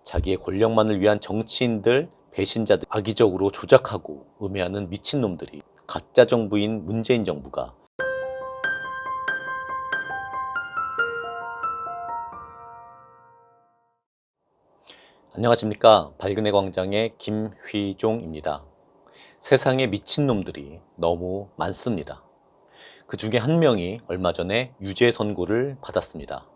자기의 권력만을 위한 정치인들, 배신자들, 악의적으로 조작하고 음해하는 미친놈들이 가짜 정부인 문재인 정부가 안녕하십니까. 발근의 광장의 김휘종입니다. 세상에 미친놈들이 너무 많습니다. 그 중에 한 명이 얼마 전에 유죄 선고를 받았습니다.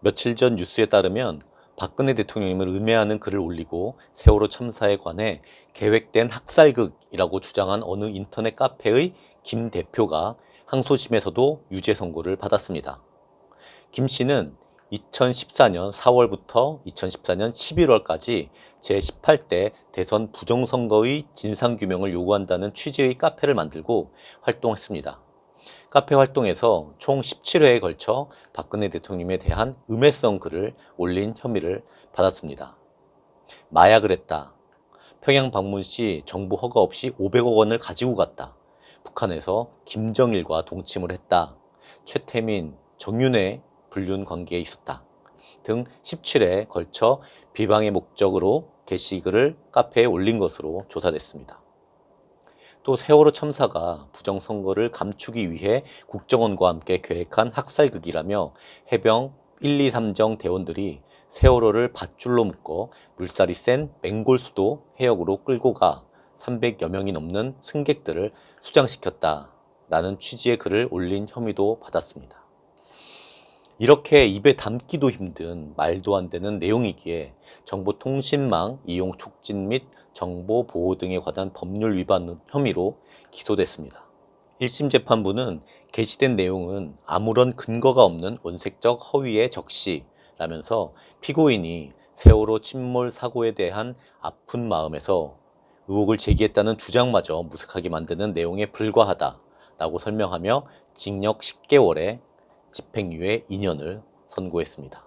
며칠 전 뉴스에 따르면 박근혜 대통령님을 음해하는 글을 올리고 세월호 참사에 관해 계획된 학살극이라고 주장한 어느 인터넷 카페의 김 대표가 항소심에서도 유죄 선고를 받았습니다. 김 씨는 2014년 4월부터 2014년 11월까지 제18대 대선 부정선거의 진상규명을 요구한다는 취지의 카페를 만들고 활동했습니다. 카페 활동에서 총 17회에 걸쳐 박근혜 대통령에 대한 음해성 글을 올린 혐의를 받았습니다. 마약을 했다. 평양 방문 시 정부 허가 없이 500억 원을 가지고 갔다. 북한에서 김정일과 동침을 했다. 최태민, 정윤회 불륜 관계에 있었다. 등 17회에 걸쳐 비방의 목적으로 게시글을 카페에 올린 것으로 조사됐습니다. 또 세월호 참사가 부정선거를 감추기 위해 국정원과 함께 계획한 학살극이라며 해병 1, 2, 3정 대원들이 세월호를 밧줄로 묶어 물살이 센 맹골수도 해역으로 끌고 가 300여 명이 넘는 승객들을 수장시켰다라는 취지의 글을 올린 혐의도 받았습니다. 이렇게 입에 담기도 힘든 말도 안 되는 내용이기에 정보통신망 이용 촉진 및 정보 보호 등에 관한 법률 위반 혐의로 기소됐습니다. 1심 재판부는 게시된 내용은 아무런 근거가 없는 원색적 허위의 적시라면서 피고인이 세월호 침몰 사고에 대한 아픈 마음에서 의혹을 제기했다는 주장마저 무색하게 만드는 내용에 불과하다라고 설명하며 징역 10개월에 집행유예 2년을 선고했습니다.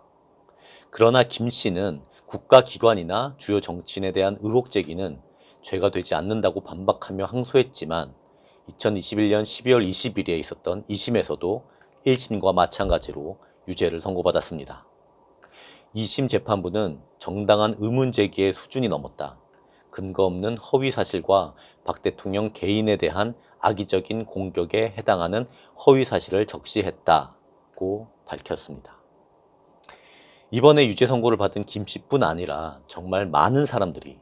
그러나 김 씨는 국가기관이나 주요 정치인에 대한 의혹 제기는 죄가 되지 않는다고 반박하며 항소했지만 2021년 12월 20일에 있었던 2심에서도 1심과 마찬가지로 유죄를 선고받았습니다. 2심 재판부는 정당한 의문 제기의 수준이 넘었다. 근거 없는 허위 사실과 박 대통령 개인에 대한 악의적인 공격에 해당하는 허위 사실을 적시했다고 밝혔습니다. 이번에 유죄 선고를 받은 김 씨뿐 아니라 정말 많은 사람들이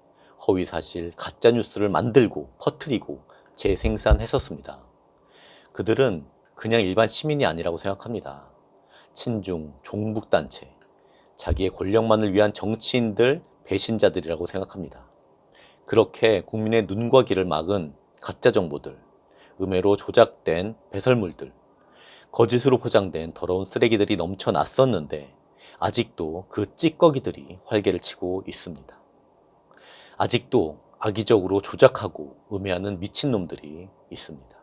허위 사실, 가짜 뉴스를 만들고 퍼뜨리고 재생산했었습니다. 그들은 그냥 일반 시민이 아니라고 생각합니다. 친중, 종북단체, 자기의 권력만을 위한 정치인들, 배신자들이라고 생각합니다. 그렇게 국민의 눈과 귀를 막은 가짜 정보들, 음해로 조작된 배설물들, 거짓으로 포장된 더러운 쓰레기들이 넘쳐났었는데 아직도 그 찌꺼기들이 활개를 치고 있습니다. 아직도 악의적으로 조작하고 음해하는 미친놈들이 있습니다.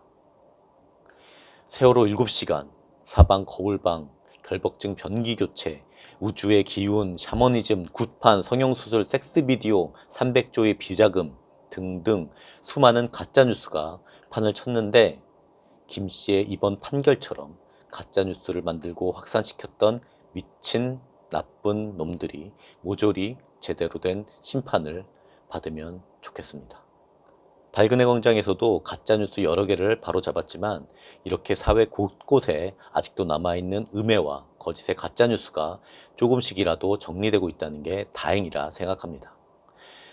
세월호 7시간, 사방 거울방, 결벽증 변기교체, 우주의 기운, 샤머니즘, 굿판, 성형수술, 섹스비디오, 300조의 비자금 등등 수많은 가짜뉴스가 판을 쳤는데 김 씨의 이번 판결처럼 가짜뉴스를 만들고 확산시켰던 미친 나쁜 놈들이 모조리 제대로 된 심판을 받으면 좋겠습니다. 발근의 광장에서도 가짜뉴스 여러 개를 바로잡았지만 이렇게 사회 곳곳에 아직도 남아있는 음해와 거짓의 가짜뉴스가 조금씩이라도 정리되고 있다는 게 다행이라 생각합니다.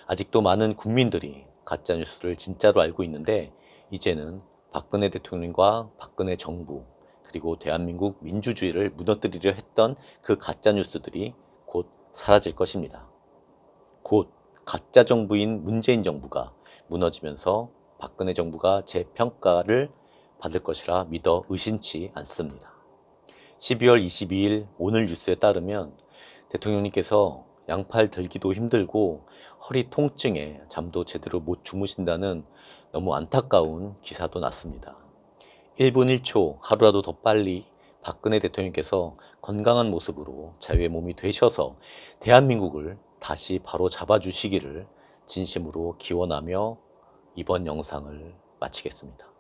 아직도 많은 국민들이 가짜뉴스를 진짜로 알고 있는데 이제는 박근혜 대통령과 박근혜 정부 그리고 대한민국 민주주의를 무너뜨리려 했던 그 가짜뉴스들이 곧 사라질 것입니다. 곧 가짜 정부인 문재인 정부가 무너지면서 박근혜 정부가 재평가를 받을 것이라 믿어 의심치 않습니다. 12월 22일 오늘 뉴스에 따르면 대통령님께서 양팔 들기도 힘들고 허리 통증에 잠도 제대로 못 주무신다는 너무 안타까운 기사도 났습니다. 1분 1초 하루라도 더 빨리 박근혜 대통령께서 건강한 모습으로 자유의 몸이 되셔서 대한민국을 다시 바로 잡아주시기를 진심으로 기원하며 이번 영상을 마치겠습니다.